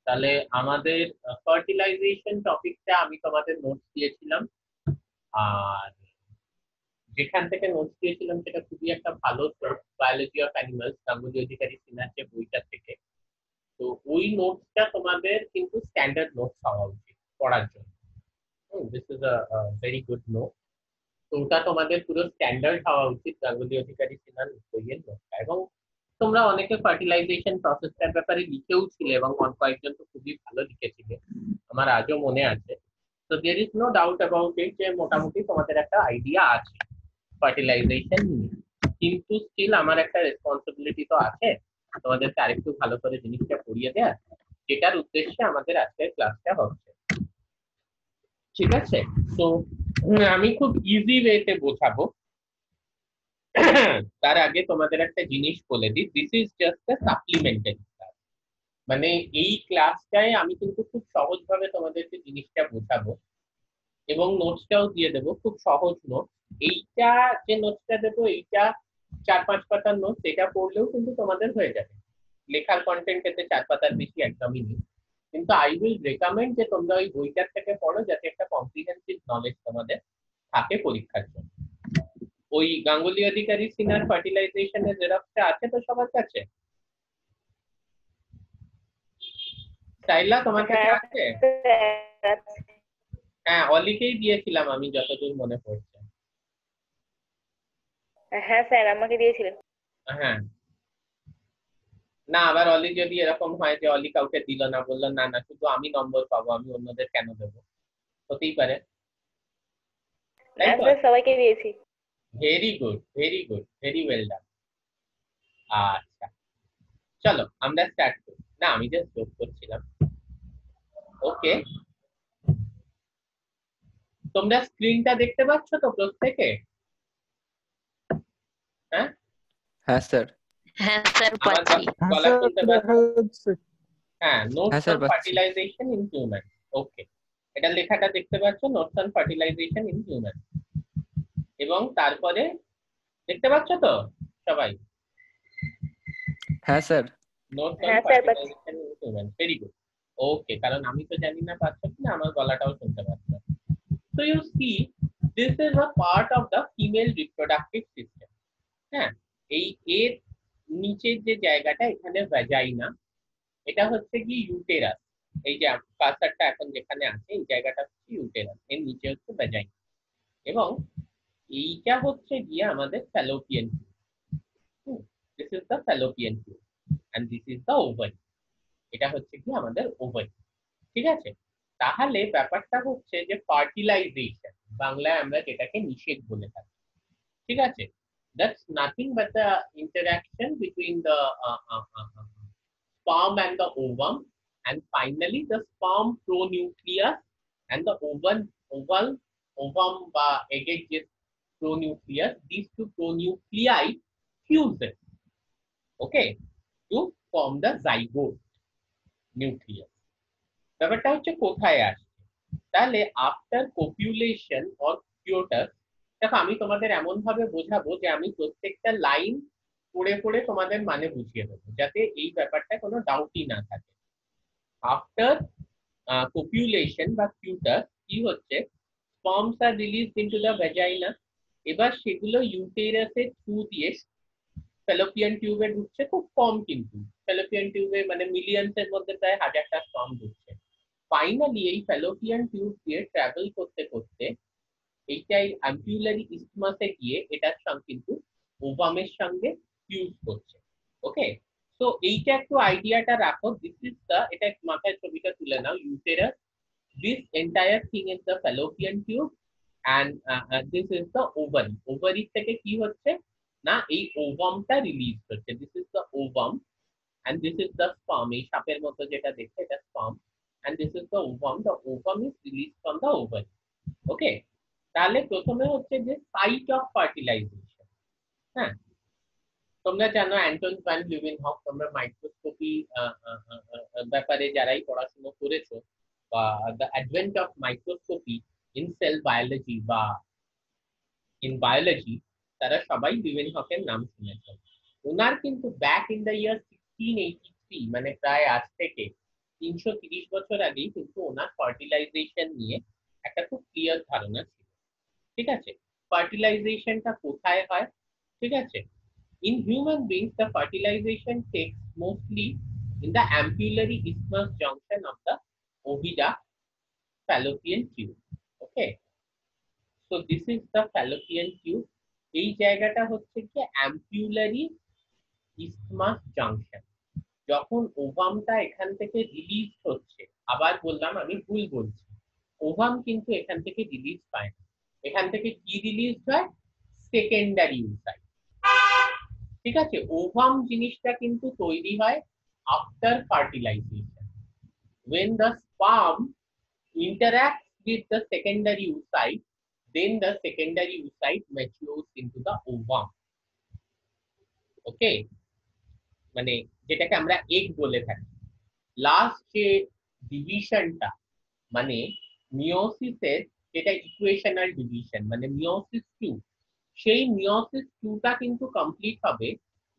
তাহলে আমাদের ফার্টিলাইজেশন টপিকটা আমি তোমাদের নোটস দিয়েছিলাম, আর যেখান থেকে নোটস দিয়েছিলাম সেটা খুবই একটা ভালো source, biology of animals, Ganguly Adhikari সিনহার যে বইটা থেকে। তো ওই নোটসটা তোমাদের কিন্তু স্ট্যান্ডার্ড নোটস হওয়া উচিত পড়ার জন্য। This is a very good note. তো ওটা তোমাদের পুরো স্ট্যান্ডার্ড হওয়া উচিত গাঙ্গুলি অধিকারী সিনহার বইয়ের নোটটা। এবং তোমরা অনেকে ফার্টিলাইজেশন প্রসেসটার ব্যাপারে লিখেও ছিলে, এবং কয়েকজন তো খুবই ভালো লিখেছিলে, আমার আজও মনে আছে। তো there is no doubt about it যে মোটামুটি তোমাদের একটা আইডিয়া আছে ফার্টিলাইজেশন নিয়ে। কিন্তু স্টিল আমার একটা রেসপন্সিবিলিটি তো আছে তোমাদেরকে আরেকটু ভালো করে জিনিসটা পড়িয়ে দেওয়ার, যেটার উদ্দেশ্যে আমাদের আজকের ক্লাসটা হচ্ছে। ঠিক আছে? তো আমি খুব ইজি ওয়েতে বোঝাবো। তার আগে তোমাদের একটা জিনিস বলে দিই, this is just a supplementary class. মানে এই ক্লাসটায় আমি কিন্তু খুব সহজভাবে তোমাদেরকে জিনিসটা বোঝাবো, এবং নোটসটাও দিয়ে দেবো, খুব সহজ নোট। এইটা যে নোটসটা দেবো, এইটা 4-5 পাতার নোটস, এটা পড়লেও কিন্তু তোমাদের হয়ে যাবে। লেখার কন্টেন্ট এতে 4 পাতার বেশি একদমই নেই। কিন্তু আই উইল রেকমেন্ড যে তোমরা ওই বইটার থেকে পড়ো, যাতে একটা কম্প্রিহেন্সিভ নলেজ তোমাদের থাকে পরীক্ষার জন্য। ওই গাঙ্গুলি অধিকারী সিনহার ফার্টিলাইজেশনের জেরক্সটা আছে তো সবার কাছে? সাইলা, তোমার কাছে আছে? হ্যাঁ, অলিকেই দিয়েছিলাম আমি যতদূর মনে পড়ছে। হ্যাঁ স্যার, আমাকে দিয়েছিলেন। হ্যাঁ, না আবার অলি যদি এরকম হয় যে অলি কাউকে দিল না, বললো না না শুধু আমি নম্বর পাবো, আমি অন্যদের কেন দেবো, হতেই পারে, তাই না তো? স্যার, সবাইকে দিয়েছি। Very good, very good, very well done. আচ্ছা, চলো আমরা স্টার্ট করি। না, আমি জাস্ট যোগ করছিলাম। ওকে, তোমরা স্ক্রিনটা দেখতে পাচ্ছ তো প্রত্যেকে? হ্যাঁ হ্যাঁ স্যার। হ্যাঁ স্যার, আমার পাচ্ছি। গলা শুনতে পাচ্ছ? হ্যাঁ, নোটস হ্যাঁ স্যার, অন পাচ্ছি। Fertilization in human. ওকে, এটা লেখাটা দেখতে পাচ্ছ, notes on fertilization in human. এবং তারপরে দেখতে পাচ্ছ তো সবাই? হ্যাঁ স্যার। নোটস অন হ্যাঁ স্যার, পাচ্ছি। Fertilization in human, very good. Okay, কারণ আমি তো জানি না পাচ্ছ কিনা, আমার গলাটাও শুনতে পাচ্ছ। So you see, this is a part of the female reproductive system. হ্যাঁ, এই এর নিচের যে জায়গাটা, এখানে ভ্যাজাইনা, এটা হচ্ছে কি ইউটেরাস। এই যে কার্সারটা এখন যেখানে আছে, এই জায়গাটা হচ্ছে ইউটেরাস, এর নিচে হচ্ছে ভ্যাজাইনা। এবং এইটা হচ্ছে গিয়ে আমাদের fallopian tube. This is the fallopian tube and this is the ovary. এটা হচ্ছে কি আমাদের ওভারি। ঠিক আছে? তাহলে ব্যাপারটা হচ্ছে যে ফার্টিলাইজেশন, বাংলায় আমরা যেটাকে নিষেক বলে থাকি। ঠিক আছে? That's nothing but the interaction between the sperm and the ovum, and finally the sperm pronucleus and the ovum বা এগের যে pronucleus, these two pronuclei fuse, okay, to form the zygote nucleus. ব্যাপারটা হচ্ছে কোথায় আসছে, তাহলে আফটার কপিউলেশন অর ফিওটাস। দেখো, আমি তোমাদের এমন ভাবে বোঝাবো যে আমি প্রত্যেকটা লাইন পড়ে পড়ে তোমাদের মানে বুঝিয়ে দেবো, যাতে এই ব্যাপারটা কোনো ডাউটই না থাকে। আফটার কপিউলেশন বা ফিওটাস কি হচ্ছে, sperms are released into the vagina. এবার সেগুলো ইউটেরাসের থ্রু দিয়ে ফ্যালোপিয়ান টিউবে ঢুকছে, খুব কম কিন্তু। ফ্যালোপিয়ান টিউবে মানে মিলিয়নস এর মধ্যে প্রায় 1000টা স্পার্ম ঢুকছে। ফাইনালি এই ফ্যালোপিয়ান টিউব দিয়ে ট্রাভেল করতে করতে এইটাই অ্যাম্পিউলারি ইস্টমাসে গিয়ে এটার সঙ্গে কিন্তু ওভামের সঙ্গে ফিউজ করছে। ওকে, তো এইটা একটু আইডিয়াটা রাখো। দিস ইজ দা, এটা মাথায় ছবিটা তুলে নাও, uterus, this entire thing is the fallopian tube, and this is the ovary. Ovary থেকে কি হচ্ছে না, এই ওভামটা রিলিজ হচ্ছে, this is the ovum, and this is the sperm, এই সাপের মতো যেটা দেখতে, এটা sperm, and this is the ovum. The ovum is released from the ovary. Okay, তাহলে প্রথমে হচ্ছে যে সাইট অফ ফার্টিলাইজেশন। হ্যাঁ, তোমরা জানো অ্যান্টন ভ্যান লিউয়েনহক, তোমরা মাইক্রোস্কোপি ব্যাপারে যারাই পড়াশোনা করেছো, বা the advent of microscopy in sell biology বা ইন বায়োলজি, তারা সবাই লিউয়েনহকের নাম শুনেছো। ওনার কিন্তু back in the year 1683 history, মানে প্রায় আজ থেকে 330 বছর আগেই কিন্তু ওনার ফার্টিলাইজেশন নিয়ে একটা খুব ক্লিয়ার ধারণা ছিল। ঠিক আছে, ফার্টিলাইজেশনটা কোথায় হয়? ঠিক আছে, in human beings the fertilization takes mostly in the ampullary isthmus junction of the ovida fallopian tube. Okay, so this is the fallopian tube. এই জায়গাটা হচ্ছে কি ampullary isthmus junction। যখন ওভামটা এখান থেকে রিলিজ হচ্ছে, আবার বললাম আমি ভুল বলছি, ওভাম কিন্তু এখান থেকে রিলিজ পায় না, এখান থেকে কি রিলিজ হয়? Secondary oocyte. ঠিক আছে, ওভাম জিনিসটা কিন্তু তৈরি হয় after fertilization, when the sperm interacts with the secondary oocyte, then the secondary oocyte matures into the ovum. ওকে, মানে যেটাকে আমরা এগ বলে থাকি। লাস্ট যে ডিভিশনটা, মানে মিওসিসের যেটা ইকুয়েশনাল ডিভিশন, মানে মিওসিস 2, সেই মিওসিস 2টা কিন্তু কমপ্লিট হবে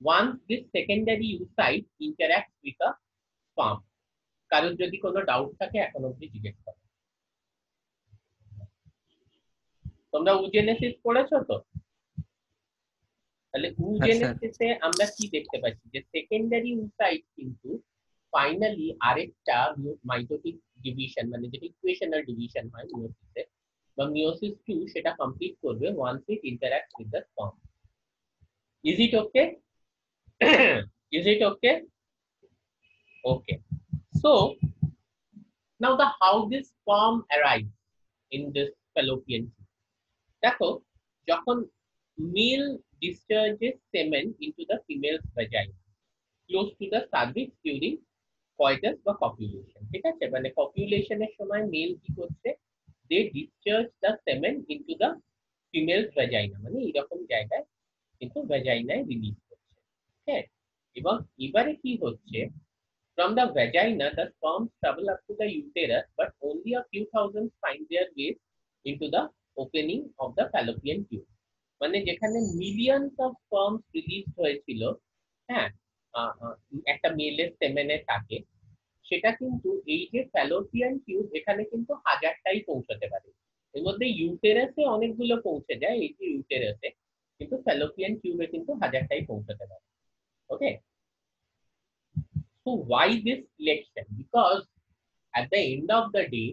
once this secondary oocyte interacts with the sperm। কারোর যদি কোনো ডাউট থাকে এখন অবধি জিজ্ঞেস করো। তোমরা উজেনেসিস পড়েছো তো? তাহলে উজেনেসিসে আমরা কি দেখতে পাচ্ছি, যে সেকেন্ডারি oocyte কিন্তু ফাইনালি আরেকটা মাইটোটিক ডিভিশন, মানে যেটা ইকুয়েশনাল ডিভিশন হয় মিওসিসে বা মিওসিস 2, সেটা কমপ্লিট করবে once it interacts with the sperm. Is it okay? Is it okay? Okay, so now the how this sperm arrives in this fallopian tube. দেখো, যখন mail discharges semen into the female's vagina close to the cervix during coitus বা copulation, ঠিক আছে, মানে কপিউলেশনের সময় mail কি করছে, they discharge the semen into the female's vagina, মানে এরকম জায়গায় কিন্তু ভ্যাজাইনায় রিলিজ করছে। হ্যাঁ, এবং এবারে কি হচ্ছে, from the vagina the sperm travel up to the uterus, but only a few thousands find their way into the opening of the fallopian tube। মানে যেখানে মিলিয়নস অফ স্পার্মস রিলিজ হয়েছিল, হ্যাঁ, একটা মেলের সেমেনে থাকে, সেটা কিন্তু এই যে ফ্যালোপিয়ান টিউব, এখানে কিন্তু হাজারটাই পৌঁছাতে পারে। এর মধ্যে ইউটেরাসে অনেকগুলো পৌঁছে যায়, এই যে ইউটেরাসে, কিন্তু ফ্যালোপিয়ান টিউবে কিন্তু হাজারটাই পৌঁছাতে পারে। ওকে, so why this selection? Because at the end of the day,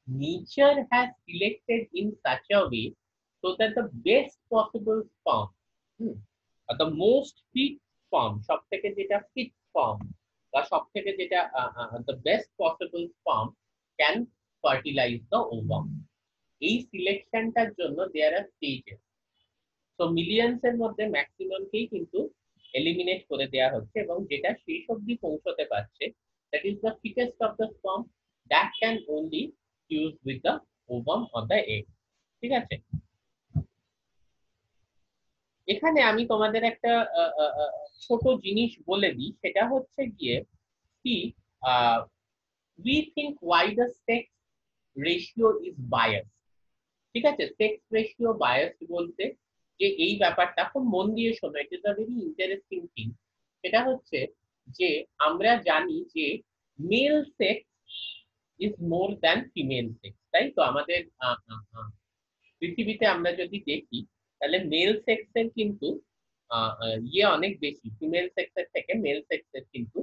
nature has selected in such a way so that the best possible sperm, or the most fit sperm, সব থেকে যেটা fit sperm বা সব থেকে যেটা the best possible sperm can fertilize the ovum। এই সিলেকশনটার জন্য there are stages, so millions এর মধ্যে ম্যাক্সিমাম কেই কিন্তু এলিমিনেট করে দেওয়া হচ্ছে, এবং যেটা শেষ অবধি পৌঁছতে পারছে, that is the fittest of the sperm that can only fuse with the ovum or the egg। ঠিক আছে, এখানে আমি তোমাদের একটা ছোট জিনিস বলে দিই, সেটা হচ্ছে গিয়ে কি, we think why the sex ratio is biased। ঠিক আছে, সেক্স রেশিও বায়াসড বলতে যে এই ব্যাপারটা খুব মন দিয়ে শোনো, it is a very interesting thing. সেটা হচ্ছে যে আমরা জানি যে mail sex is more than female sex, তাই তো? আমাদের পৃথিবীতে আমরা যদি দেখি, তাহলে মেল সেক্সের কিন্তু ইয়ে অনেক বেশি, ফিমেল সেক্সের থেকে মেল সেক্সের কিন্তু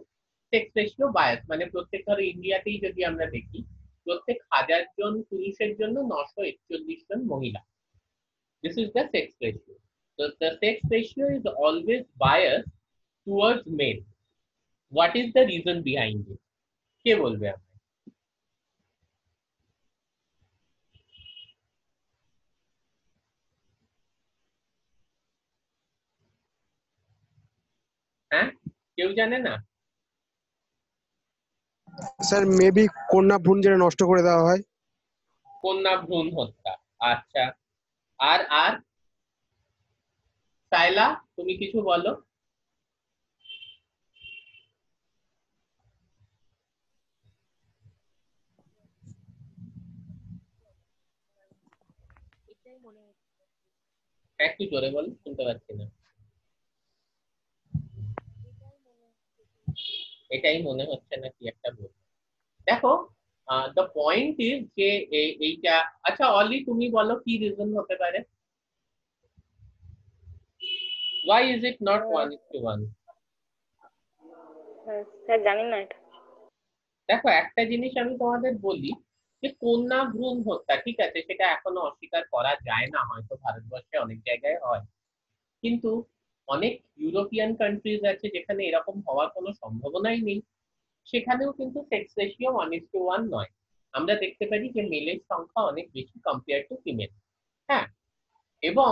সেক্স রেশিও বায়াস। মানে প্রত্যেক, ধরো ইন্ডিয়াতেই যদি আমরা দেখি, প্রত্যেক 1000 জন পুরুষের জন্য 941 জন মহিলা। This is the sex ratio. So the sex ratio is always biased towards male. What is the reason behind it? কে বলবে? হ্যাঁ, কেউ জানে না? স্যার মেবি কন্যা ভ্রূণ যেটা নষ্ট করে দেওয়া হয়। কন্যা ভ্রূণ হত্যা। আচ্ছা, আর আর সাইলা, তুমি কিছু বলো। একটু জোরে বলো, শুনতে পাচ্ছি না। এটাই মনে হচ্ছে না কি একটা বলবো। দেখো, দ্য পয়েন্ট ইজ যে এইটা, আচ্ছা অলি তুমি বলো কি রিজন হতে পারে, why is it not 1:1? Sir জানি না এটা। দেখো একটা জিনিস আমি তোমাদের বলি, যে কন্যা ভ্রূণ হত্যা, ঠিক আছে, সেটা এখনো অস্বীকার করা যায় না, হয়তো ভারতবর্ষে অনেক জায়গায় হয়, কিন্তু অনেক ইউরোপিয়ান কান্ট্রিজ আছে যেখানে এরকম হওয়ার কোনো সম্ভাবনাই নেই, সেখানেও কিন্তু সেক্স রেশিও 1:1 নয়। আমরা দেখতে পারি যে মেলের সংখ্যা অনেক বেশি কম্পেয়ার টু ফিমেল। হ্যাঁ, এবং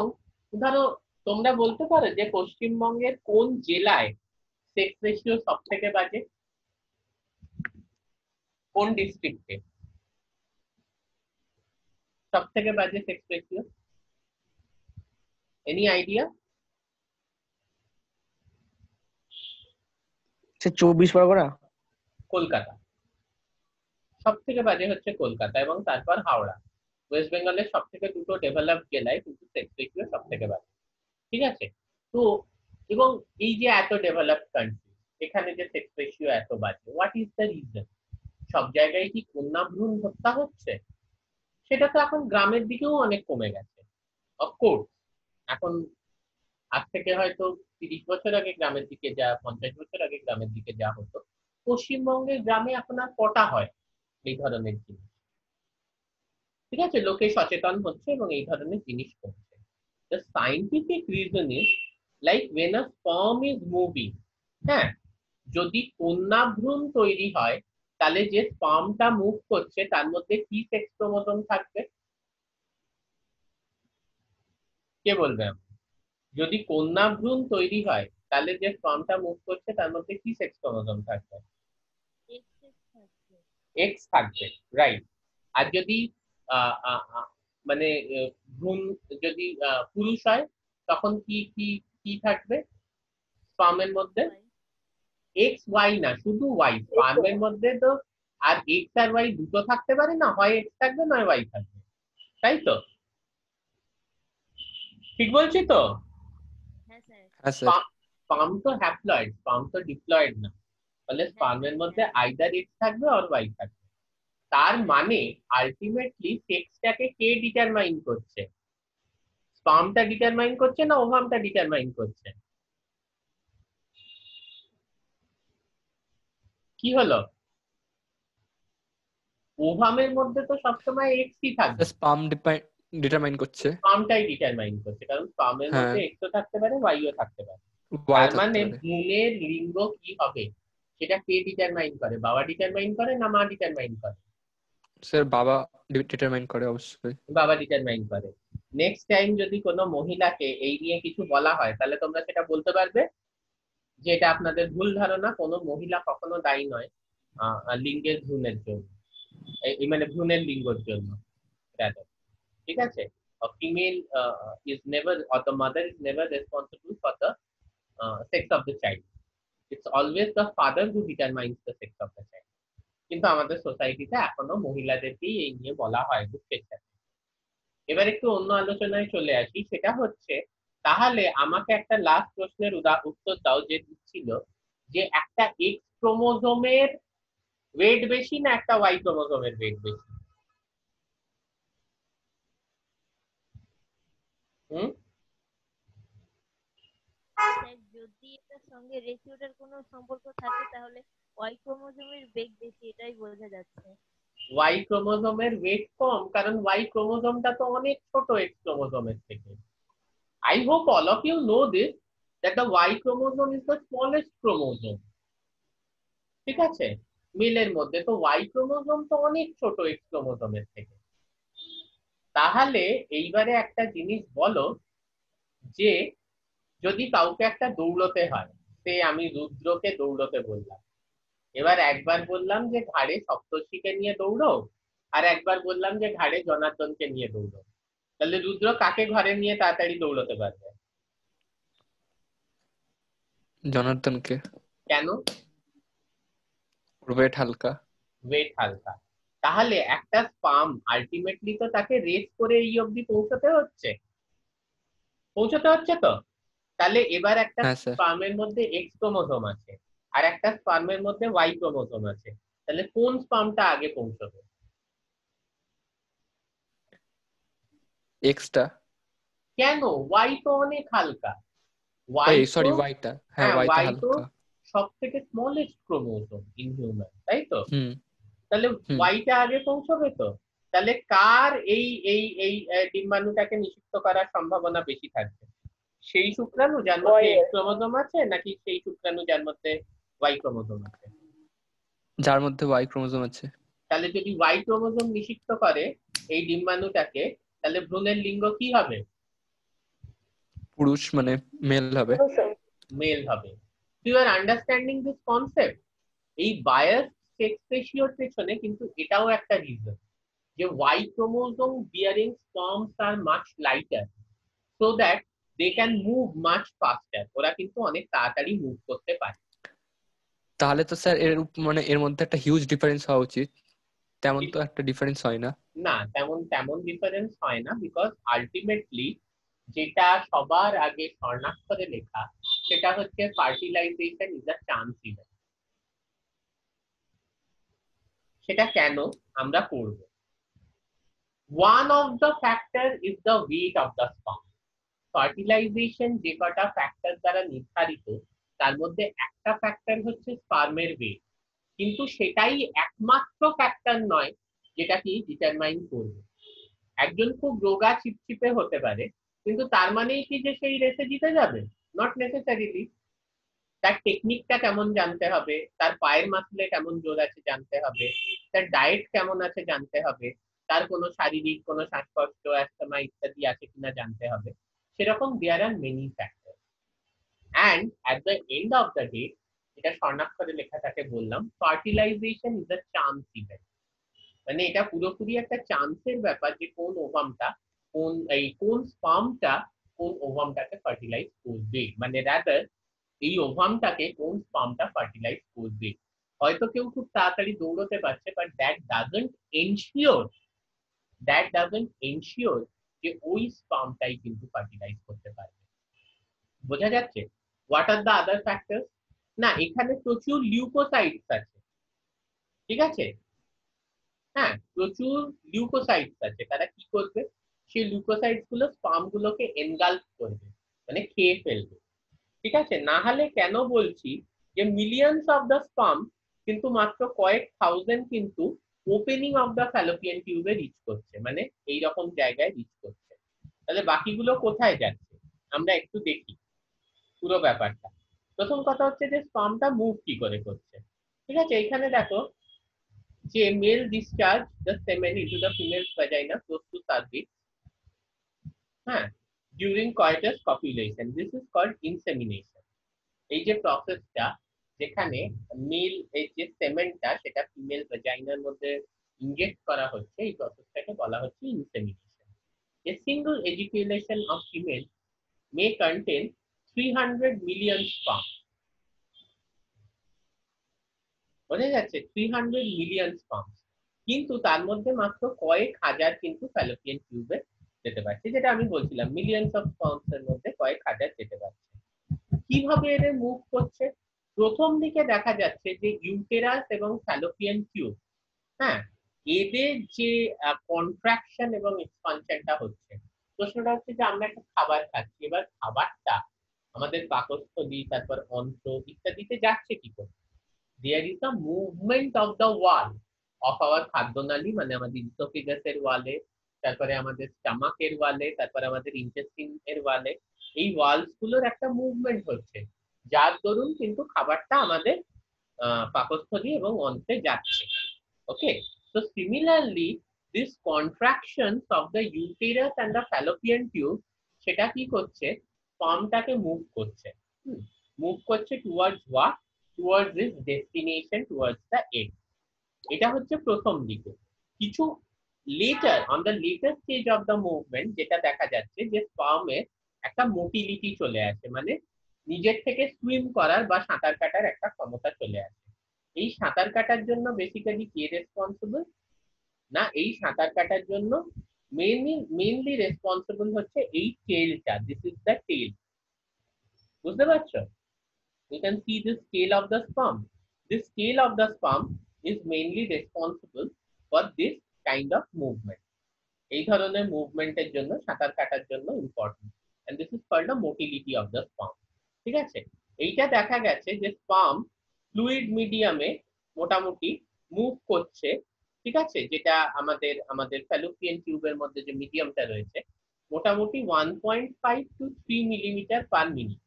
ধরো তোমরা বলতে পারো যে পশ্চিমবঙ্গের কোন জেলায় সেক্স রেশিও সব থেকে বাজে, কোন ডিস্ট্রিক্টে সব থেকে বাজে সেক্স রেশিও, এনি আইডিয়া? সে 24 পরগনা। কলকাতা। সব থেকে বাজে হচ্ছে কলকাতা, এবং তারপর হাওড়া। ওয়েস্ট বেঙ্গলের সব থেকে দুটো ডেভেলপড জেলায় কিন্তু সেক্স রেশিও সব থেকে বাজে, ঠিক আছে? তো এবং এই যে এত ডেভেলপড কান্ট্রি, এখানে যে সেক্স রেশিও এত বাজে, হোয়াট ইজ দ্য রিজন? সব জায়গায় কি কন্যা ভ্রূণ হত্যা হচ্ছে? সেটা তো এখন গ্রামের দিকেও অনেক কমে গেছে, অফকোর্স। এখন আজ থেকে হয়তো 30 বছর আগে গ্রামের দিকে যা, 50 বছর আগে গ্রামের দিকে যা হতো, পশ্চিমবঙ্গের গ্রামে এখন আর কটা হয় এই ধরনের জিনিস, ঠিক আছে? লোকে সচেতন হচ্ছে এবং এই ধরনের জিনিস করছে। The scientific reason is like when a sperm is moving, হ্যাঁ, যদি কন্যা ভ্রূণ তৈরি হয়, তাহলে যে স্পার্মটা মুভ করছে তার মধ্যে কি সেক্স ক্রোমোসোম থাকবে? কে বলবে আমাকে? যদি কন্যা ভ্রূণ তৈরি হয়, তাহলে যে স্পার্মটা মুভ করছে তার মধ্যে কি সেক্স ক্রোমোসোম থাকবে? এক্স থাকবে, রাইট। আর যদি আহ, আহ, আহ, মানে ভ্রূণ যদি পুরুষ হয়, তখন কি কি কি থাকবে স্পার্মের মধ্যে? এক্স ওয়াই না, শুধু ওয়াই। স্পার্মের মধ্যে তো আর এক্স আর ওয়াই দুটো থাকতে পারে না, হয় এক্স থাকবে নয় ওয়াই থাকবে, তাই তো? ঠিক বলছি তো? হ্যাঁ স্যার। হ্যাঁ স্যার। স্পার্ম তো হ্যাপ্লয়েড, স্পার্ম তো ডিপ্লয়েড না, তাহলে স্পার্মের মধ্যে আইদার এক্স থাকবে আর ওয়াই থাকবে। তার মানে আলটিমেটলি সেক্সটাকে কে ডিটারমাইন করছে? স্পার্মটা ডিটারমাইন করছে না ওভামটা ডিটারমাইন করছে? কি হলো? ওভামের মধ্যে তো সবসময় এক্সই থাকবে, স্পাম ডিটারমাইন করছে। স্পার্মটাই ডিটারমাইন করছে, কারণ স্পার্মের হ্যাঁ, মধ্যে এক্সও থাকতে পারে ওয়াইও থাকতে পারে। ওয়াই তার মানে থাকতে পারে। ভ্রূণের লিঙ্গ কি হবে সেটা কে ডিটারমাইন করে? বাবা ডিটারমাইন করে না মা ডিটারমাইন করে? স্যার বাবা ডিটারমাইন করে অবশ্যই। বাবা ডিটারমাইন করে। নেক্সট টাইম যদি কোনো মহিলাকে এই নিয়ে কিছু বলা হয়, তাহলে তোমরা সেটা বলতে পারবে যে এটা আপনাদের ভুল ধারণা, কোনো মহিলা কখনো দায়ী নয় লিঙ্গের ভ্রূণের জন্য, মানে ভ্রূণের লিঙ্গের জন্য, ঠিক আছে? Female is never, or the mother is never responsible for the sex of the child. It's always the father who determines the sex of the child. কিন্তু আমাদের সোসাইটিতে এখনো মহিলাদেরকেই এই নিয়ে বলা হয় দুঃখের সাথে। এবার একটু অন্য আলোচনায় চলে আসি, সেটা হচ্ছে তাহলে আমাকে একটা লাস্ট প্রশ্নের উত্তর দাও, যে দিচ্ছিল যে একটা এক্স ক্রোমোজোমের ওয়েট বেশি না একটা ওয়াই ক্রোমোজোমের ওয়েট বেশি? হুম, স্যার যদি এটার সঙ্গে রেশিওটার কোনো সম্পর্ক থাকে তাহলে ওয়াই ক্রোমোজোমের বেগ বেশি, এটাই বোঝা যাচ্ছে। ওয়াই ক্রোমোজোমের ওয়েট কম, কারণ ওয়াই ক্রোমোজোমটা তো অনেক ছোট এক্স ক্রোমোজোমের থেকে। I hope all of you know this, that the Y chromosome is the smallest chromosome, ঠিক আছে? মেলের মধ্যে তো ওয়াই ক্রোমোজোম তো অনেক ছোট এক্স ক্রোমোজোমের থেকে। তাহলে এইবারে একটা জিনিস বলো, যে যদি কাউকে একটা দৌড়তে হয়, সে আমি রুদ্রকে দৌড়তে বললাম, এবার একবার বললাম যে ঘাড়ে সপ্তর্ষিকে নিয়ে দৌড়ো, আর একবার বললাম যে ঘাড়ে জনার্দনকে নিয়ে দৌড়ো, তাহলে রুদ্র কাকে ঘরে নিয়ে তাড়াতাড়ি দৌড়তে পারবে? জনার্দনকে। কেন? ওয়েট হালকা। ওয়েট হালকা। তাহলে একটা স্পার্ম আলটিমেটলি তো তাকে রেস করে এই অবধি পৌঁছতে হচ্ছে, তো? তাহলে এবার একটা হ্যাঁ স্যার। স্পার্মের মধ্যে এক্স ক্রোমোজোম আছে, আর একটা স্পার্মের মধ্যে ওয়াই ক্রোমোজোম আছে, তাহলে কোন স্পার্মটা আগে পৌঁছবে? এক্সটা। কেন? ওয়াই তো অনেক হালকা। ওয়াই এই তো, সরি, ওয়াইটা, হ্যাঁ হ্যাঁ ওয়াইটা ওয়াই তো হালকা। সব থেকে স্মলেস্ট ক্রোমোজোম ইন হিউম্যান, তাই তো? হুম তাহলে হুম। ওয়াইটা আগে পৌঁছবে তো। তাহলে কার এই এই এই ডিম্বাণুটাকে নিষিক্ত করার সম্ভাবনা বেশি থাকবে? সেই শুক্রাণু যার মধ্যে ওয়াইয়ের। এক্স ক্রোমোজোম আছে, নাকি সেই শুক্রাণু যার মধ্যে ওয়াই ক্রোমোজোম আছে? যার মধ্যে ওয়াই ক্রোমোজোম আছে। তাহলে যদি ওয়াই ক্রোমোজোম নিষিক্ত করে এই ডিম্বাণুটাকে, তাহলে ভ্রূণের লিঙ্গ কি হবে? পুরুষ মানে মেল হবে। মেল হবে। You are understanding this concept? এই বায়াস সেক্স রেশিওর পেছনে কিন্তু এটাও একটা রিজন, যে Y chromosome bearing sperms are much lighter, so that they can move much faster. ওরা কিন্তু অনেক তাড়াতাড়ি মুভ করতে পারে। তাহলে তো স্যার মানে এর মধ্যে একটা হিউজ ডিফারেন্স হওয়া উচিত, তেমন তো একটা ডিফারেন্স হয় না। না, তেমন তেমন ডিফারেন্স হয় না, বিকজ আলটিমেটলি যেটা সবার আগে স্বর্ণাক্ষরে লেখা, সেটা হচ্ছে fertilization is a chance event. সেটা কেন আমরা করব? One of the factor is the weight of the sperm. Fertilization যে কটা ফ্যাক্টর দ্বারা নির্ধারিত, তার মধ্যে একটা ফ্যাক্টর হচ্ছে স্পার্মের ওয়েট, কিন্তু সেটাই একমাত্র ফ্যাক্টর নয় যেটা কি ডিটারমাইন করবে। একজন খুব রোগা চিপচিপে হতে পারে, কিন্তু তার মানেই কি যে সেই রেসে জিতে যাবে? Not necessarily. তার টেকনিকটা কেমন জানতে হবে, তার পায়ের মাসলে কেমন জোর আছে জানতে হবে, তার ডায়েট কেমন আছে জানতে হবে, তার কোনো শারীরিক কোনো শ্বাসকষ্ট, অ্যাস্তমা ইত্যাদি আছে কিনা জানতে হবে। সেরকম there are many factor. And at the end of the day, এটা স্বর্ণাক্ষরে লেখা থাকে বললাম, fertilization is a chance event. মানে এটা পুরোপুরি একটা চান্সের ব্যাপার যে কোন স্পার্মটা কোন ওভামটাকে ফার্টিলাইজ করবে, মানে রাদার এই ওভামটাকে কোন স্পার্মটা ফার্টিলাইজ করবে। হয়তো কেউ খুব তাড়াতাড়ি দৌড়তে পারছে, বাট দ্যাট ডাজন্ট এনশিওর যে ওই স্পার্মটাই কিন্তু ফার্টিলাইজ করতে পারবে। বোঝা যাচ্ছে? What are the other factors? না, এখানে প্রচুর লিউকোসাইটস আছে, ঠিক আছে? হ্যাঁ, প্রচুর লিউকোসাইটস আছে। তারা কি করবে? সেই লিউকোসাইটস গুলো স্পার্ম গুলোকে এনগালফ করবে, মানে খেয়ে ফেলবে। ঠিক আছে? না হলে কেন বলছি যে মিলিয়নস অফ দ্য স্পার্ম কিন্তু মাত্র কয়েক থাউজেন্ড কিন্তু ওপেনিং অফ দ্য ফ্যালোপিয়ান টিউবে রিচ করছে, মানে এই রকম জায়গায় রিচ করছে। তাহলে বাকিগুলো কোথায় যাচ্ছে আমরা একটু দেখি পুরো ব্যাপারটা। প্রথম কথা হচ্ছে যে স্পার্মটা মুভ কি করে করছে। ঠিক আছে, এখানে দেখো যে male discharge the semen into the ফিমেলস ভ্যাজাইনা ক্লোজ টু সার্ভিক্স, হ্যাঁ, during coitus copulation, this is called insemination. এই যে প্রসেসটা, যেখানে মেল এই যে সেমেন্টটা সেটা ফিমেল ভ্যাজাইনার মধ্যে ইনজেক্ট করা হচ্ছে, এই প্রসেসটাকে বলা হচ্ছে insemination. A single ejaculation of female may contain 300 million sperm। বোঝা যাচ্ছে? 300 মিলিয়ন স্পার্ম, কিন্তু তার মধ্যে মাত্র কয়েক হাজার কিন্তু ফ্যালোপিয়ান টিউবে যেতে পারছে। যেটা আমি বলছিলাম, মিলিয়নস অফ স্পার্মস এর মধ্যে কয়েক হাজার যেতে পারছে। কিভাবে এদের মুভ করছে? প্রথম দিকে দেখা যাচ্ছে যে ইউটেরাস এবং ফ্যালোপিয়ান টিউব, হ্যাঁ, এদের যে কন্ট্রাকশন এবং এক্সপানশনটা হচ্ছে। প্রশ্নটা হচ্ছে যে আমরা একটা খাবার খাচ্ছি, এবার খাবারটা আমাদের পাকস্থলী, তারপর অন্ত্র ইত্যাদিতে যাচ্ছে কি করে? there is a movement of the wall of our খাদ্যনালী, মানে আমাদের ইসোফেগাসের ওয়ালে, তারপরে আমাদের স্টমাকের ওয়ালে, তারপরে আমাদের ইন্টেস্টিন এর ওয়ালে। এই ওয়ালস গুলোর একটা মুভমেন্ট হচ্ছে, যার দরুন কিন্তু খাবারটা আমাদের পাকস্থলী এবং অন্ত্রে যাচ্ছে। ওকে, so similarly this contractions of the uterus and the fallopian tube, সেটা কি করছে? স্পার্মটাকে মুভ করছে, মুভ করছে towards what? Towards this destination, towards the egg. এটা হচ্ছে প্রথম দিকে। কিছু letter, on the letter stage of the movement, যেটা দেখা যাচ্ছে যে স্পার্মের একটা মোটিলিটি চলে আসে, মানে নিজের থেকে সুইম করার বা সাঁতার কাটার একটা ক্ষমতা চলে আসে। এই সাঁতার কাটার জন্য বেসিক্যালি কে রেসপন্সিবল? না, এই সাঁতার কাটার জন্য মেইনলি রেসপন্সিবল হচ্ছে এই টেলটা। দিস ইজ দ্য টেল। বুঝতে পারছো? You can see the scale of the sperm. This scale of the sperm is mainly responsible for this kind of movement. এই ধরনের মুভমেন্টের জন্য, সাঁতার কাটার জন্য important, and this is called the motility of the sperm. ঠিক আছে, এইটা দেখা গেছে যে স্পার্ম ফ্লুইড মিডিয়ামে মোটামুটি মুভ করছে, ঠিক আছে, যেটা আমাদের আমাদের ফ্যালোপিয়ান টিউবের মধ্যে যে মিডিয়ামটা রয়েছে মোটামুটি 1.5 to 3 মিলিমিটার পার মিনিট,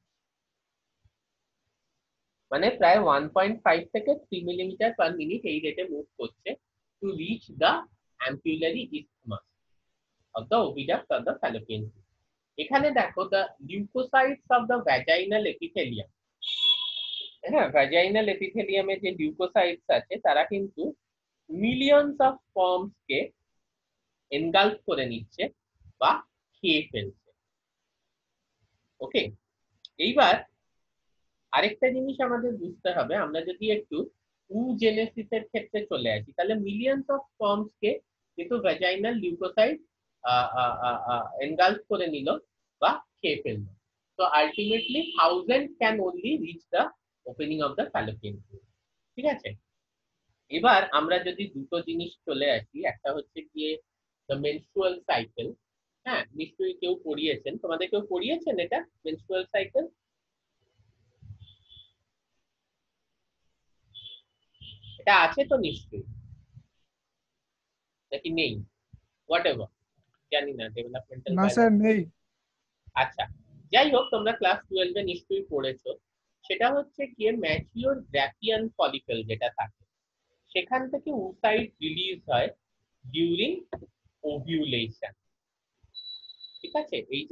মানে প্রায় 1.5 থেকে 3 মিলিমিটার পার মিনিট এই রেটে মুভ করছে to reach the ampullary isthmus of the oviduct of the fallopian tube. এখানে দেখো the leukocytes of the vaginal epithelium, হ্যাঁ, vaginal epithelium এ যে লিউকোসাইটস আছে তারা কিন্তু মিলিয়নস অফ স্পার্মস কে এনগালফ করে নিচ্ছে বা খেয়ে ফেলছে। ওকে, এইবার আরেকটা জিনিস আমাদের বুঝতে হবে, আমরা যদি একটু উজেনেসিসের ক্ষেত্রে চলে আসি তাহলে মিলিয়নস অফ স্পার্মস কে কিন্তু ভ্যাজাইনাল লিউকোসাইট এনগালফ করে নিল বা খেয়ে ফেললো। তো ultimately 1000 can only reach the opening of the fallopian tube. ঠিক আছে, এবার আমরা যদি দুটো জিনিস চলে আসি, একটা হচ্ছে গিয়ে দ্য মেনস্ট্রুয়াল সাইকেল। হ্যাঁ, নিশ্চয়ই কেউ পড়িয়েছেন, তোমাদের কেউ পড়িয়েছেন এটা মেনস্ট্রুয়াল সাইকেল? এটা আছে তো নিশ্চয়ই, নাকি নেই? হোয়াট এভার, জানি না, ডেভেলপমেন্টাল না স্যার নেই। আচ্ছা, যাই হোক, তোমরা ক্লাস 12 এ নিশ্চয়ই পড়েছো। সেটা হচ্ছে গিয়ে ম্যাচিওর গ্রাফিয়ান ফলিকল যেটা থাকে, সেখান থেকে ওসাইট রিলিজ হয় ডিউরিং ওভিউলেশন। ঠিক আছে, এই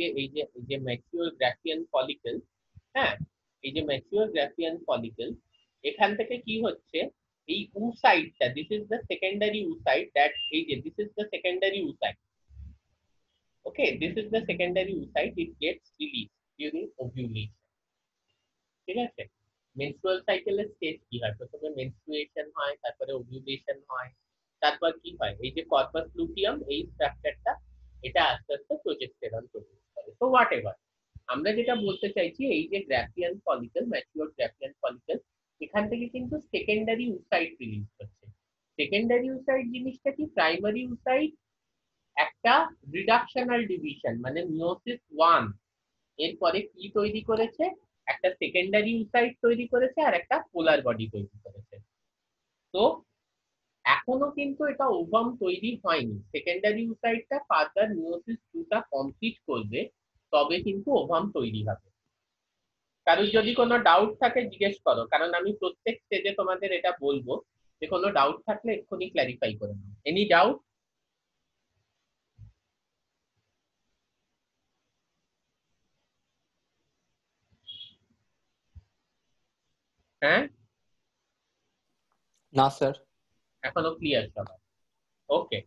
যে ম্যাচিওর গ্রাফিয়ান ফলিকল, হ্যাঁ, এই যে ম্যাচিওর গ্রাফিয়ান ফলিকল, এখান থেকে কি হচ্ছে, এই ওসাইটটা, this is the secondary oocyte, that এই যে this is the secondary oocyte. Okay, this is the secondary oocyte, it gets released during ovulation. ঠিক আছে, মেনস্ট্রুয়াল সাইকেলের স্টেজ কি হয়, প্রথমে মেনস্ট্রুয়েশন হয়, তারপরে ওভিউলেশন হয়, তারপর কি হয়, এই যে কর্পাস লুটিয়াম, এই স্ট্রাকচারটা, এটা আস্তে আস্তে প্রোজেস্টেরন প্রডিউস করে। তো হোয়াট এভার, আমরা যেটা বলতে চাইছি, এই যে Graafian follicle, mature Graafian follicle, এখান থেকে কিন্তু সেকেন্ডারি oocyte রিলিজ হচ্ছে। সেকেন্ডারি oocyte জিনিসটা কি, প্রাইমারি oocyte একটা রিডাকশনাল ডিভিশন, মানে মিওসিস 1 এরপরে কি তৈরি করেছে, একটা সেকেন্ডারি oocyte তৈরি করেছে আর একটা পোলার বডি তৈরি করেছে। তো এখনো কিন্তু এটা ওভাম তৈরি হয়নি, সেকেন্ডারি oocyteটা ফার্দার মিওসিস 2টা কমপ্লিট করবে, তবে কিন্তু ওভাম তৈরি হবে। কারোর যদি কোনো ডাউট থাকে জিজ্ঞেস করো, কারণ আমি প্রত্যেক স্টেজে তোমাদের এটা বলবো, যে কোনো ডাউট থাকলে এক্ষুনি ক্ল্যারিফাই করে নাও। Any doubt? হ্যাঁ, না স্যার। এখনো ক্লিয়ার সবাই? ওকে,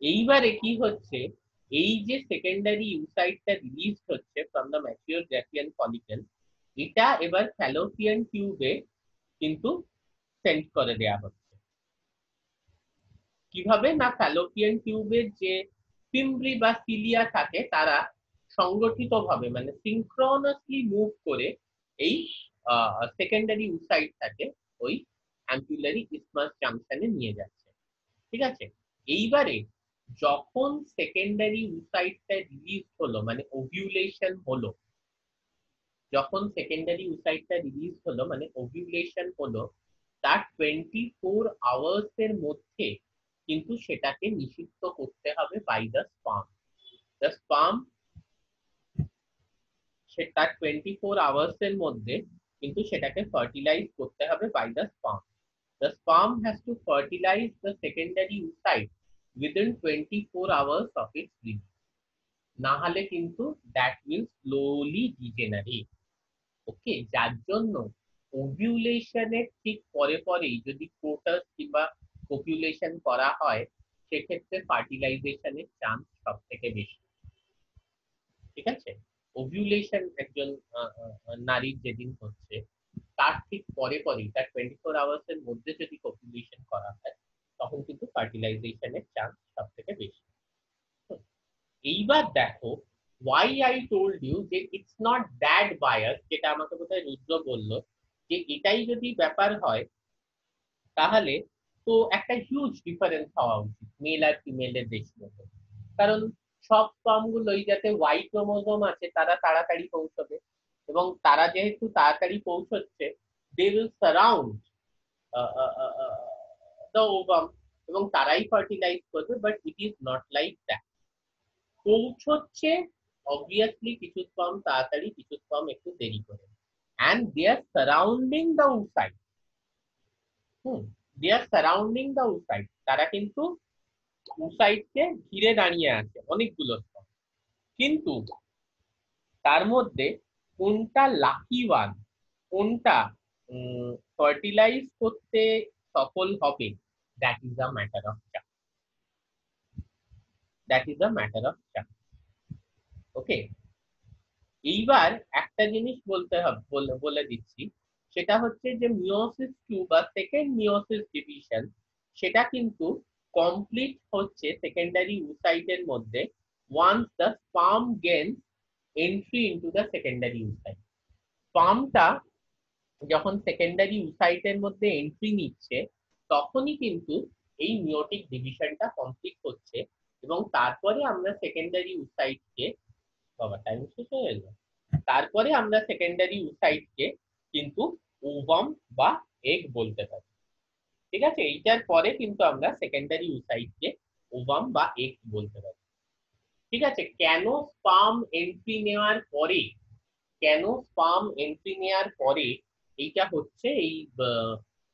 এইবারে কি হচ্ছে, এই যে সেকেন্ডারি oocyteটা রিলিজ হচ্ছে from the mature Graafian follicle, এটা এবার ফ্যালোপিয়ান টিউবে কিন্তু সেন্ড করে দেয়া হচ্ছে। কিভাবে না, ফ্যালোপিয়ান টিউবের যে ফিমব্রি বা সিলিয়া থাকে, তারা সংগঠিতভাবে মানে সিনক্রোনাসলি মুভ করে এই সেকেন্ডারি oocyteটাকে ওই অ্যাম্পুলারি ইসমাস জাংশনে নিয়ে যাচ্ছে। ঠিক আছে, এইবারে যখন সেকেন্ডারি oocyteটা রিলিজ হলো, মানে ওভিউলেশন হলো, যখন সেকেন্ডারি oocyteটা রিলিজ হলো মানে ওভিউলেশন হলো, তার 24 আওয়ার্স এর মধ্যে কিন্তু সেটাকে নিষিক্ত করতে হবে by the sperm. The sperm সেটা 24 আওয়ার্স এর মধ্যে কিন্তু সেটাকে ফার্টিলাইজ করতে হবে by the sperm. The sperm has to fertilize the secondary oocyte within 24 hours of its release. না হলে কিন্তু that will slowly degenerate. ওকে, যার জন্য ওভিউলেশনের ঠিক পরে পরেই যদি কোটাস কিংবা কপুলেশন করা হয়, সেক্ষেত্রে ফার্টিলাইজেশনের চান্স সব থেকে বেশি। ঠিক আছে, ওভিউলেশন একজন নারীর যেদিন হচ্ছে তার ঠিক পরে পরেই, তার 24 আওয়ার্স এর মধ্যে যদি কপুলেশন করা হয়, তখন কিন্তু ফার্টিলাইজেশনের চান্স সব থেকে বেশি। এইবার দেখো, why I told you যে it's not that bias, যেটা আমাকে বোধহয় রুদ্র বললো যে এটাই যদি ব্যাপার হয় তাহলে তো একটা হিউজ ডিফারেন্স হওয়া উচিত মেল আর ফিমেলের রেশিওতে। কারণ সব স্পার্ম গুলোই যাতে ওয়াই ক্রোমোজোম আছে তারা তাড়াতাড়ি পৌঁছবে, এবং তারা যেহেতু তাড়াতাড়ি পৌঁছচ্ছে they will surround the ovum এবং তারাই ফার্টিলাইজ করবে, but it is not like that. পৌঁছচ্ছে অবভিয়াসলি কিছু স্পার্ম তাড়াতাড়ি, কিছু স্পার্ম একটু দেরি করে, and they are surrounding the oocyte. They are surrounding the oocyte. তারা কিন্তু oocyte-কে ঘিরে দাঁড়িয়ে আছে অনেকগুলো স্পার্ম, কিন্তু তার মধ্যে কোনটা লাকি ওয়ান, কোনটা ফার্টিলাইজ করতে সফল হবে, that is a matter of chance. That is a matter of chance. Okay, এইবার একটা জিনিস বলতে হবে, বলে দিচ্ছি, সেটা হচ্ছে যে মিওসিস 2 বা সেকেন্ড মিওসিস ডিভিশন সেটা কিন্তু কমপ্লিট হচ্ছে সেকেন্ডারি oocyte-এর মধ্যে once the sperm gains entry into the secondary oocyte। স্পার্মটা যখন সেকেন্ডারি oocyte-এর মধ্যে এন্ট্রি নিচ্ছে তখনই কিন্তু এই মিওটিক ডিভিশনটা কমপ্লিট হচ্ছে, এবং তারপরে আমরা সেকেন্ডারি oocyte-কে বাবা টাইম শেষ হয়ে গেল, তারপরে আমরা সেকেন্ডারি oocyte-কে কিন্তু ওভাম বা এগ বলতে পারি। ঠিক আছে, এইটার পরে কিন্তু আমরা সেকেন্ডারি oocyte-কে ওভাম বা এগ বলতে পারি। ঠিক আছে, কেন স্পার্ম এন্ট্রি নেওয়ার পরে, কেন স্পার্ম এন্ট্রি নেওয়ার পরে এইটা হচ্ছে, এই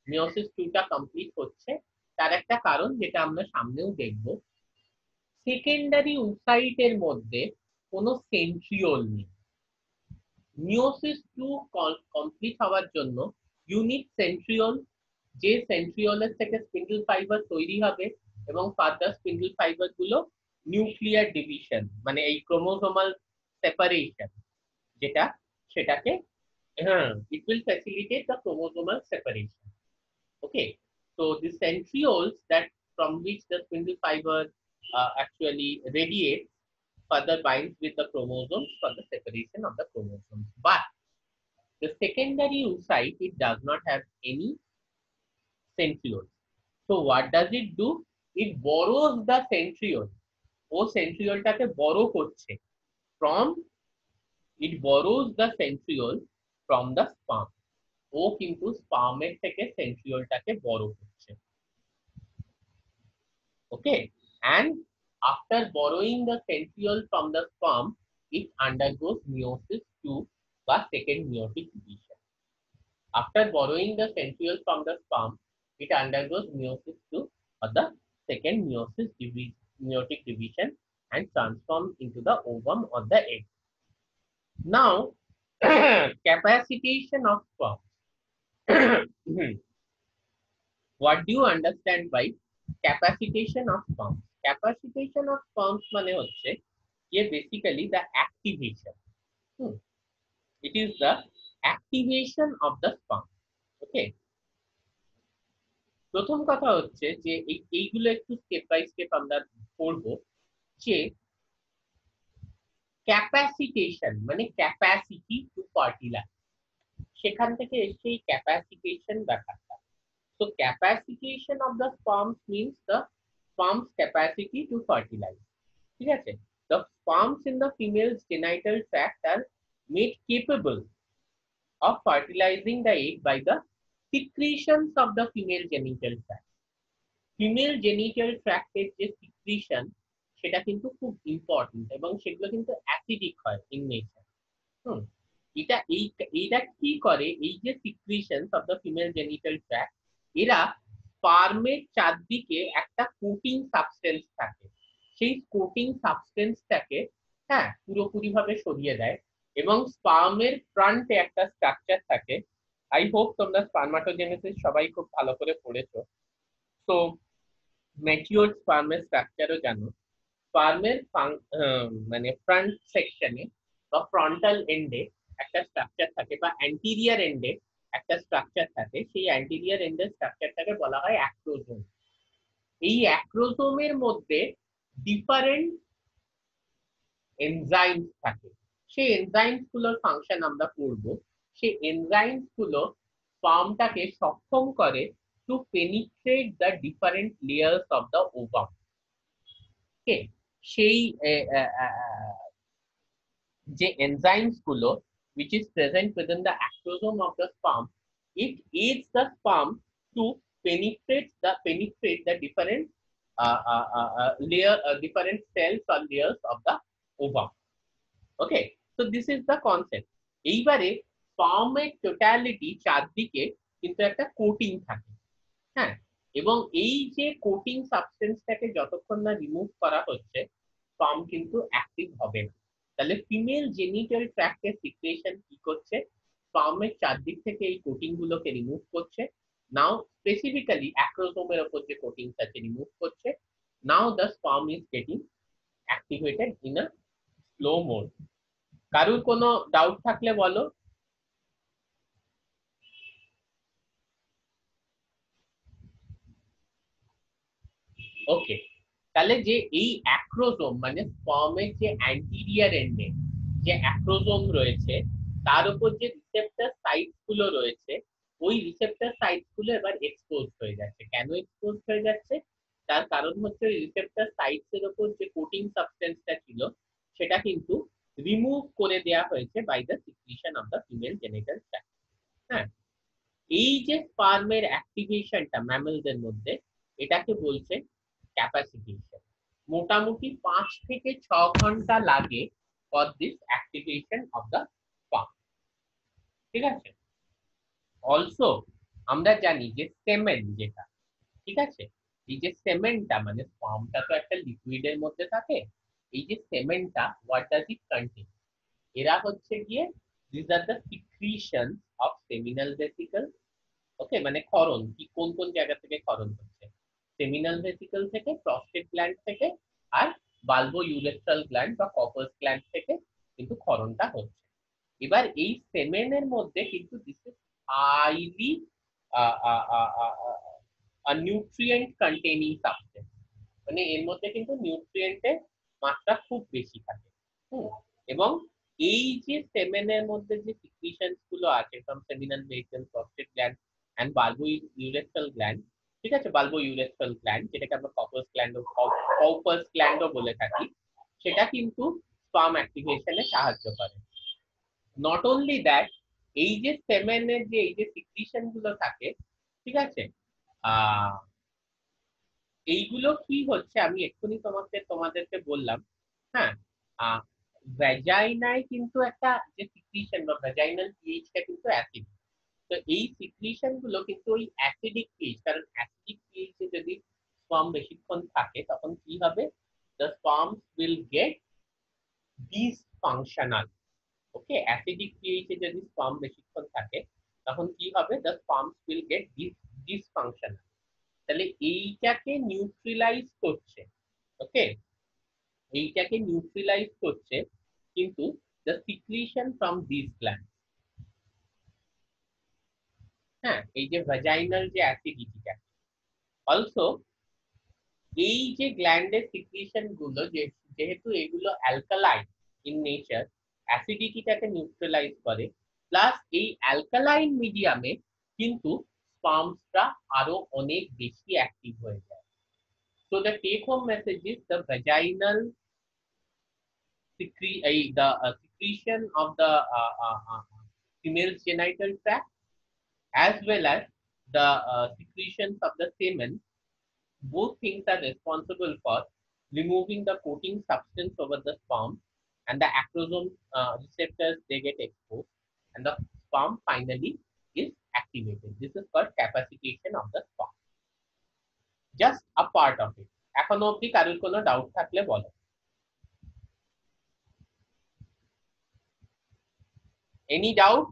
মিওসিস 2টা কমপ্লিট হচ্ছে, তার একটা কারণ যেটা আমরা সামনেও দেখব। সেকেন্ডারি oocyte-এর মধ্যে কোনো সেন্ট্রিওল নেই। মিওসিস 2 কমপ্লিট হওয়ার জন্য ইউনিট সেন্ট্রিওল, যে সেন্ট্রিওলের থেকে স্পিন্ডল ফাইবার তৈরি হবে এবং ফার্দার স্পিন্ডল ফাইবার গুলো নিউক্লিয়ার ডিভিশন মানে এই ক্রোমোসোমাল সেপারেশন যেটা, সেটাকে it will facilitate the chromosomal separation. Okay, so the centrioles that from which the spindle fiber actually radiates further binds with the chromosomes for the separation of the chromosomes. But the secondary oocyte, it does not have any centrioles. So what does it do? It borrows the centriole. O সেন্ট্রিওলটাকে borrow করছে from, it borrows the centriole from the sperm. ও কিন্তু স্পার্মের থেকে সেন্ট্রিওলটাকে borrow করছে। Okay, and after borrowing the centriole from the sperm, it undergoes meiosis 2 বা second meiotic division. After borrowing the centriole from the sperm, it undergoes meiosis 2 or the second meiotic division and transforms into the ovum or the egg. Now, capacitation of sperm. What do you understand by capacitation of sperm? Capacitation of sperms মানে হচ্ছে যে basically the activation. It is the activation of the sperm. Okay. প্রথম কথা হচ্ছে যে এইগুলো একটু step by step আমরা পড়বো, যে ক্যাপাসিটেশন মানে ক্যাপাসিটি টু ফার্টিলাইজ, সেখান থেকে এসে এই ক্যাপাসিটেশন ব্যাপারটা। So capacitation of the sperms means the sperm's capacity to fertilize. ঠিক আছে, the sperms in the female's genital tract are made capable of fertilizing the egg by the secretions of the female genital tract. Female genital tract এর যে secretion সেটা কিন্তু খুব important এবং সেগুলো কিন্তু অ্যাসিডিক হয় ইন নেচার। এইটা কি করে, এই যে secretions of the female genital tract, এরা স্পার্মের চারদিকে একটা কোটিং সাবস্টেন্স থাকে, সেই কোটিং সাবস্টেন্সটাকে পুরোপুরি ভাবে সরিয়ে দেয়, এবং স্পার্মের ফ্রন্টে একটা স্ট্রাকচার থাকে। আই হোপ তোমরা স্পার্মাটোজেনেসিস সবাই খুব ভালো করে পড়েছো। তো ম্যাচিওর স্পার্মের স্ট্রাকচারও জানো। স্পার্মের মানে ফ্রন্ট সেকশনে বা ফ্রন্টাল এন্ডে একটা স্ট্রাকচার থাকে, বা অ্যান্টিরিয়ার এন্ডে একটা স্ট্রাকচার থাকে, সেই অ্যান্টিরিয়ার এন্ডের স্ট্রাকচারটাকে বলা হয় অ্যাক্রোজোম। এই অ্যাক্রোজোমের মধ্যে ডিফারেন্ট এনজাইমস থাকে, সেই এনজাইমস গুলোর ফাংশন আমরা পড়বো। সেই এনজাইমস গুলো স্পার্মটাকে সক্ষম করে to penetrate the different layers of the ovum. Okay, সেই যে এনজাইমস গুলো which is present within the acrosome of the sperm, it aids the sperm to penetrate the different different cells or layers of the ovum. Okay, so this is the concept. এইবারে স্পার্মের totality চারদিকে কিন্তু একটা coating থাকে, হ্যাঁ, এবং এই যে coating সাবস্টেন্সটাকে যতক্ষণ না রিমুভ করা হচ্ছে স্পার্ম কিন্তু অ্যাক্টিভ হবে না। তাহলে ফিমেল জেনিটাল ট্র্যাক্টের সিক্রেশন কি করছে, স্পার্মের চারদিক থেকে এই কোটিং গুলোকে রিমুভ করছে। নাও স্পেসিফিক্যালি অ্যাক্রোসোমের উপর যে কোটিংস আছে রিমুভ করছে। Now the sperm is getting activated in a slow mode. কারুর কোনো ডাউট থাকলে বলো। ওকে, তাহলে যে এই অ্যাক্রোজোম মানে স্পার্মের যে অ্যান্টিরিয়ার এন্ডে যে অ্যাক্রোজোম রয়েছে তার উপর যে রিসেপ্টর সাইটস গুলো রয়েছে, ওই রিসেপ্টর সাইটস গুলো এবার এক্সপোজ হয়ে যাচ্ছে। কেন এক্সপোজ হয়ে যাচ্ছে? তার কারণ হচ্ছে ওই রিসেপ্টর সাইটস এর উপর যে কোটিং সাবস্টেন্সটা ছিল সেটা কিন্তু রিমুভ করে দেওয়া হয়েছে by the secretion of the female genital tract. হ্যাঁ, এই যে স্পার্মের অ্যাক্টিভেশনটা ম্যামেলদের মধ্যে, এটাকে বলছে ক্যাপাসিটেশন। মোটামুটি 5 থেকে 6 ঘন্টা লাগে for this activation of the sperm. ঠিক আছে, অলসো আমরা জানি যে সেমেন যেটা, ঠিক আছে, এই যে সেমেনটা মানে স্পার্মটা তো একটা লিকুইডের মধ্যে থাকে, এই যে সেমেনটা হোয়াট ডাজ ইট কন্টেইন? এরা হচ্ছে গিয়ে this are the secretions of seminal vesicle. Okay, মানে ক্ষরণ কি কোন কোন জায়গা থেকে ক্ষরণ হচ্ছে, সেমিনাল ভেসিকল থেকে, প্রস্টেট গ্ল্যান্ড থেকে, আর বালবো ইউরেথ্রাল গ্ল্যান্ড বা কপাস গ্ল্যান্ড থেকে কিন্তু ক্ষরণটা হচ্ছে। এবার এই সেমেনের মধ্যে কিন্তু this is highly nutrient containing substance, মানে এর মধ্যে কিন্তু নিউট্রিয়েন্টের মাত্রা খুব বেশি থাকে। এবং এই যে সেমেনের মধ্যে যে সিক্রিশনস গুলো আছে from seminal vesicle, prostate gland and bulbourethral gland, ঠিক আছে, বালবো ইউরেথ্রাল গ্ল্যান্ড যেটাকে আমরা কপাস গ্ল্যান্ডও বলে থাকি, সেটা কিন্তু স্পার্ম অ্যাক্টিভেশনে সাহায্য করে। নট অনলি দ্যাট, এই যে সেমেনের যে এই যে সিক্রিশন গুলো থাকে, ঠিক আছে, এইগুলো কি হচ্ছে আমি এক্ষুনি তোমাদেরকে বললাম। হ্যাঁ, ভ্যাজাইনায় কিন্তু একটা যে সিক্রিশন বা ভ্যাজাইনাল পিএইচটা কিন্তু অ্যাসিড। তো এই সিক্রিশন গুলো কিন্তু ওই অ্যাসিডিক পিএইচ, কারণ অ্যাসিডিক পিএইচে যদি স্পার্ম বেশিক্ষণ থাকে তখন কি হবে, the sperms will get dysfunctional. Okay, acidic পিএইচে যদি স্পার্ম বেশিক্ষণ থাকে তখন কি হবে, the sperms will get dysfunctional. তাহলে এইটাকে নিউট্রিলাইজ করছে, ওকে, এইটাকে নিউট্রিলাইজ করছে কিন্তু the secretion from these glands। হ্যাঁ, এই যে ভ্যাজাইনাল যে অ্যাসিডিটিটা, অলসো এই যে গ্ল্যান্ডের সিক্রিশন গুলো যেহেতু এগুলো অ্যালকালাইন ইন নেচার, অ্যাসিডিটিটাকে নিউট্রালাইজ করে, প্লাস এই অ্যালকালাইন মিডিয়ামে কিন্তু স্পার্মসটা আরো অনেক বেশি অ্যাক্টিভ হয়ে যায়। So the take home message is the vaginal secretion of the female genital tract as well as the secretions of the semen, both things are responsible for removing the coating substance over the sperm, and the acrosome receptors, they get exposed and the sperm finally is activated. This is called capacitation of the sperm, just a part of it. এখনো অবধি কারোর কোনো doubt থাকলে বলো। Any doubt?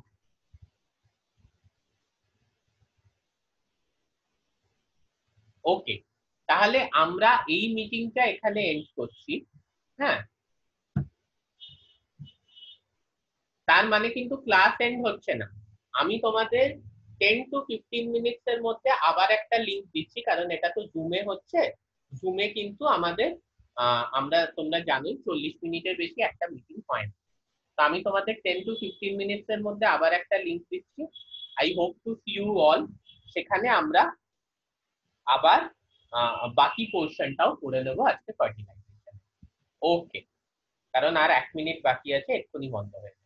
ওকে, তাহলে আমরা এই মিটিংটা এখানে এন্ড করছি। হ্যাঁ, তার মানে কিন্তু ক্লাস এন্ড হচ্ছে না, আমি তোমাদের 10 to 15 মিনিটস এর মধ্যে আবার একটা লিংক দিচ্ছি, কারণ এটা তো জুমে হচ্ছে, জুমে কিন্তু আমাদের আমরা তোমরা জানোই 40 মিনিটের বেশি একটা মিটিং হয় না। তো আমি তোমাদের 10 to 15 মিনিটস এর মধ্যে আবার একটা লিংক দিচ্ছি। I hope to see you all. সেখানে আমরা আবার বাকি পোর্শনটাও করে নেবো আজকে ফার্টিলাইজেশন। ওকে, কারণ আর 1 মিনিট বাকি আছে, এক্ষুনি বন্ধ হয়ে যাবে।